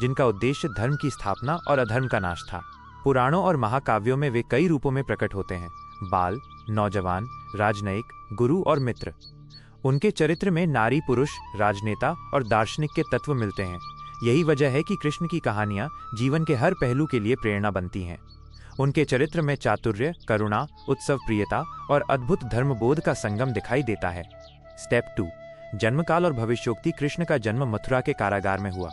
जिनका उद्देश्य धर्म की स्थापना और अधर्म का नाश था। पुराणों और महाकाव्यों में वे कई रूपों में प्रकट होते हैं: बाल, नौजवान, राजनयिक, गुरु और मित्र। उनके चरित्र में नारी, पुरुष, राजनेता और दार्शनिक के तत्व मिलते हैं। यही वजह है कि कृष्ण की कहानियां जीवन के हर पहलू के लिए प्रेरणा बनती हैं। उनके चरित्र में चातुर्य, करुणा, उत्सव प्रियता और अद्भुत धर्मबोध का संगम दिखाई देता है। स्टेप 2, जन्मकाल और भविष्योक्ति। कृष्ण का जन्म मथुरा के कारागार में हुआ।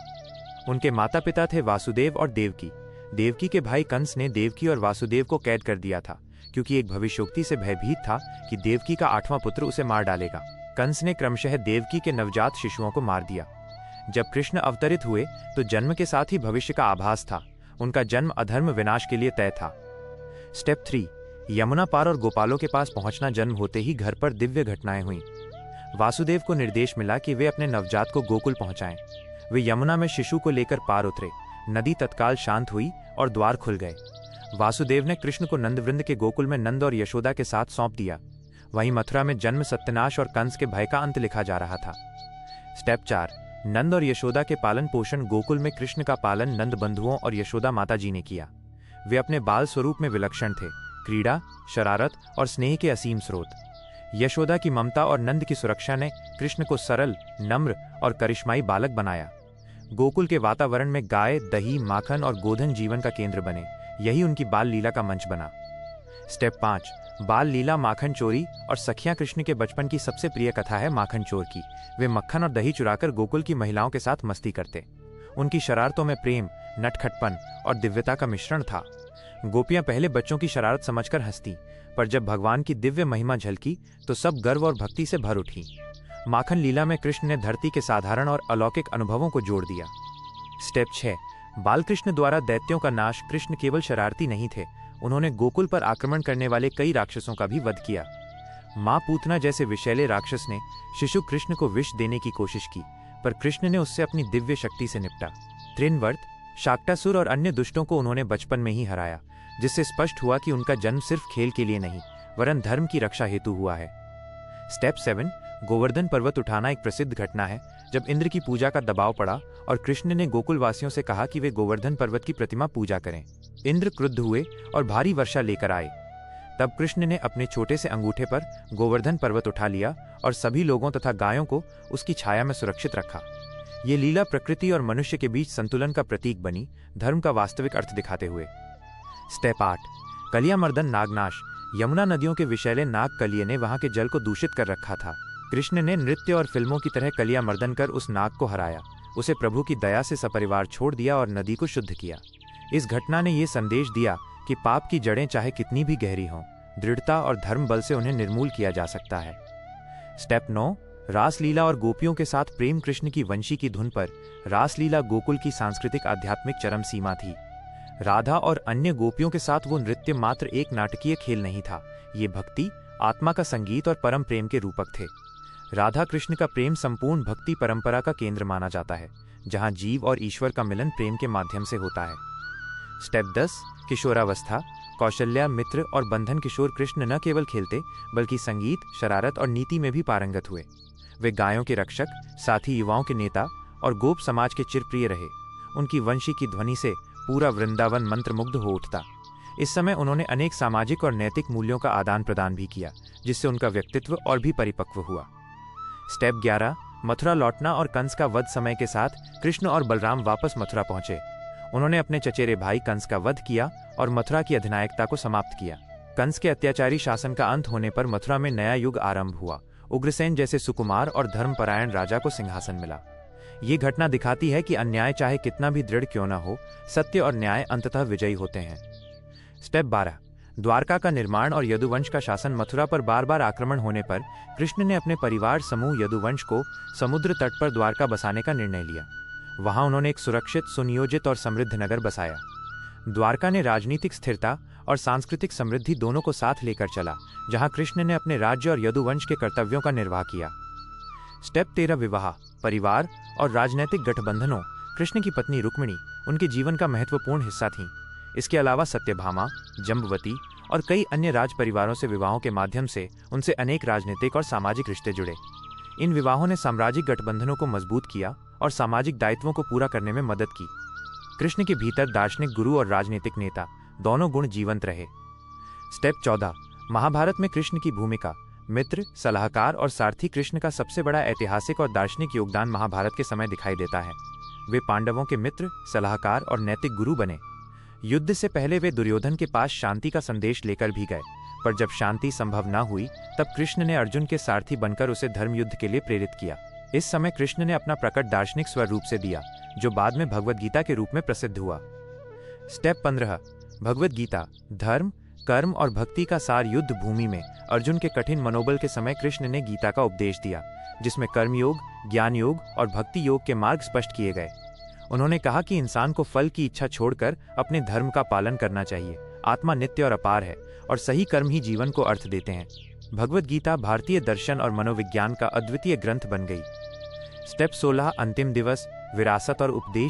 उनके माता पिता थे वासुदेव और देवकी। देवकी के भाई कंस ने देवकी और वासुदेव को कैद कर दिया था, क्योंकि एक भविष्योक्ति से भयभीत था कि देवकी का 8वां पुत्र उसे मार डालेगा। कंस ने क्रमशः देवकी के नवजात शिशुओं को मार दिया। जब कृष्ण अवतरित हुए तो जन्म के साथ ही भविष्य का आभास था। उनका जन्म अधर्म विनाश के लिए तय था। स्टेप 3, यमुना पार और गोपालों के पास पहुंचना। जन्म होते ही घर पर दिव्य घटनाएं हुई। वासुदेव को निर्देश मिला कि वे अपने नवजात को गोकुल पहुंचाएं। वे यमुना में शिशु को लेकर पार उतरे। नदी तत्काल शांत हुई और द्वार खुल गए। वासुदेव ने कृष्ण को नंदवृंद के गोकुल में नंद और यशोदा के साथ सौंप दिया। वहीं मथुरा में जन्म, सत्यानाश और कंस के भय का अंत लिखा जा रहा था। स्टेप 4, नंद और यशोदा के पालन पोषण। गोकुल में कृष्ण का पालन नंद बंधुओं और यशोदा माता जी ने किया। वे अपने बाल स्वरूप में विलक्षण थे। क्रीड़ा, शरारत और स्नेह के असीम स्रोत। यशोदा की ममता और नंद की सुरक्षा ने कृष्ण को सरल, नम्र और करिश्माई बालक बनाया। गोकुल के वातावरण में गाय, दही, माखन और गोधन जीवन का केंद्र बने। यही उनकी बाल लीला का मंच बना। स्टेप 5, बाल लीला, माखन चोरी और सखियां। कृष्ण के बचपन की सबसे प्रिय कथा है माखन चोर की। वे मक्खन और दही चुराकर गोकुल की महिलाओं के साथ मस्ती करते। उनकी शरारतों में प्रेम, नटखटपन और दिव्यता का मिश्रण था। गोपियां पहले बच्चों की शरारत समझकर हंसती, पर जब भगवान की दिव्य महिमा झलकी तो सब गर्व और भक्ति से भर उठी। माखन लीला में कृष्ण ने धरती के साधारण और अलौकिक अनुभवों को जोड़ दिया। स्टेप 6, बालकृष्ण द्वारा दैत्यों का नाश। कृष्ण केवल शरारती नहीं थे, उन्होंने गोकुल पर आक्रमण करने वाले कई राक्षसों का भी वध किया। मां पूतना जैसे विषैले राक्षस ने शिशु कृष्ण को विष देने की कोशिश की, पर कृष्ण ने उससे अपनी दिव्य शक्ति से निपटा। त्रिनवर्त, शाक्टासुर और अन्य दुष्टों को उन्होंने बचपन में ही हराया, जिससे स्पष्ट हुआ कि उनका जन्म सिर्फ खेल के लिए नहीं, वरन धर्म की रक्षा हेतु हुआ है। स्टेप 7, गोवर्धन पर्वत उठाना। एक प्रसिद्ध घटना है जब इंद्र की पूजा का दबाव पड़ा और कृष्ण ने गोकुल वासियों से कहा कि वे गोवर्धन पर्वत की प्रतिमा पूजा करें। इंद्र क्रुद्ध हुए और भारी वर्षा लेकर आए। तब कृष्ण ने अपने छोटे से अंगूठे पर गोवर्धन पर्वत उठा लिया और सभी लोगों तथा गायों को उसकी छाया में सुरक्षित रखा। ये लीला प्रकृति और मनुष्य के बीच संतुलन का प्रतीक बनी, धर्म का वास्तविक अर्थ दिखाते हुए। स्टेप 8, कलियामर्दन, नागनाश। यमुना नदियों के विषैले नाग कलिये ने वहां के जल को दूषित कर रखा था। कृष्ण ने नृत्य और फिल्मों की तरह कलियामर्दन कर उस नाग को हराया, उसे प्रभु की दया से सपरिवार छोड़ दिया और नदी को शुद्ध किया। इस घटना ने यह संदेश दिया कि पाप की जड़ें चाहे कितनी भी गहरी हों, दृढ़ता और धर्म बल से उन्हें निर्मूल किया जा सकता है। स्टेप 9, रासलीला और गोपियों के साथ प्रेम। कृष्ण की वंशी की धुन पर रासलीला गोकुल की सांस्कृतिक आध्यात्मिक चरम सीमा थी। राधा और अन्य गोपियों के साथ वो नृत्य मात्र एक नाटकीय खेल नहीं था, ये भक्ति, आत्मा का संगीत और परम प्रेम के रूपक थे। राधा कृष्ण का प्रेम संपूर्ण भक्ति परंपरा का केंद्र माना जाता है, जहां जीव और ईश्वर का मिलन प्रेम के माध्यम से होता है। स्टेप 10, किशोरावस्था। कौशल्या, मित्र और बंधन किशोर कृष्ण न केवल खेलते बल्कि संगीत, शरारत और नीति में भी पारंगत हुए। वे गायों के रक्षक, साथ ही युवाओं के नेता और गोप समाज के चिरप्रिय रहे। उनकी वंशी की ध्वनि से पूरा वृंदावन मंत्रमुग्ध हो उठता। इस समय उन्होंने अनेक सामाजिक और नैतिक मूल्यों का आदान प्रदान भी किया, जिससे उनका व्यक्तित्व और भी परिपक्व हुआ। स्टेप 11, मथुरा लौटना और कंस का वध। समय के साथ कृष्ण और बलराम वापस मथुरा पहुंचे। उन्होंने अपने चचेरे भाई कंस का वध किया और मथुरा की अधिनायकता को समाप्त किया। कंस के अत्याचारी शासन का अंत होने पर मथुरा में नया युग आरंभ हुआ। उग्रसेन जैसे सुकुमार और धर्मपरायण राजा को सिंहासन मिला। ये घटना दिखाती है कि अन्याय चाहे कितना भी दृढ़ क्यों न हो, सत्य और न्याय अंततः विजयी होते हैं। स्टेप 12, द्वारका का निर्माण और यदुवंश का शासन। मथुरा पर बार बार आक्रमण होने पर कृष्ण ने अपने परिवार समूह यदुवंश को समुद्र तट पर द्वारका बसाने का निर्णय लिया। वहां उन्होंने एक सुरक्षित, सुनियोजित और समृद्ध नगर बसाया। द्वारका ने राजनीतिक स्थिरता और सांस्कृतिक समृद्धि दोनों को साथ लेकर चला, जहां कृष्ण ने अपने राज्य और यदुवंश के कर्तव्यों का निर्वाह किया। स्टेप 13, विवाह, परिवार और राजनैतिक गठबंधनों। कृष्ण की पत्नी रुक्मिणी उनके जीवन का महत्वपूर्ण हिस्सा थीं। इसके अलावा सत्यभामा, जम्बवती और कई अन्य राज परिवारों से विवाहों के माध्यम से उनसे अनेक राजनीतिक और सामाजिक रिश्ते जुड़े। इन विवाहों ने साम्राज्यिक गठबंधनों को मजबूत किया और सामाजिक दायित्वों को पूरा करने में मदद की। कृष्ण के भीतर दार्शनिक गुरु और राजनीतिक नेता दोनों गुण जीवंत रहे। स्टेप 14, महाभारत में कृष्ण की भूमिका। मित्र, सलाहकार और सारथी कृष्ण का सबसे बड़ा ऐतिहासिक और दार्शनिक योगदान महाभारत के समय दिखाई देता है। वे पांडवों के मित्र, सलाहकार और नैतिक गुरु बने। युद्ध से पहले वे दुर्योधन के पास शांति का संदेश लेकर भी गए, पर जब शांति संभव न हुई तब कृष्ण ने अर्जुन के सारथी बनकर उसे धर्म युद्ध के लिए प्रेरित किया। इस समय कृष्ण ने अपना प्रकट दार्शनिक स्वरूप से दिया, जो बाद में भगवद गीता के रूप में प्रसिद्ध हुआ। स्टेप 15, भगवद गीता। धर्म, कर्म और भक्ति का सार। युद्ध भूमि में अर्जुन के कठिन मनोबल के समय कृष्ण ने गीता का उपदेश दिया, जिसमें कर्मयोग, ज्ञान योग और भक्ति योग के मार्ग स्पष्ट किए गए। उन्होंने कहा कि इंसान को फल की इच्छा छोड़कर अपने धर्म का पालन करना चाहिए। आत्मा नित्य और अपार है और सही कर्म ही जीवन को अर्थ देते हैं। भगवद गीता भारतीय दर्शन और मनोविज्ञान का अद्वितीय ग्रंथ बन गई। स्टेप 16, अंतिम दिवस, विरासत और उपदेश।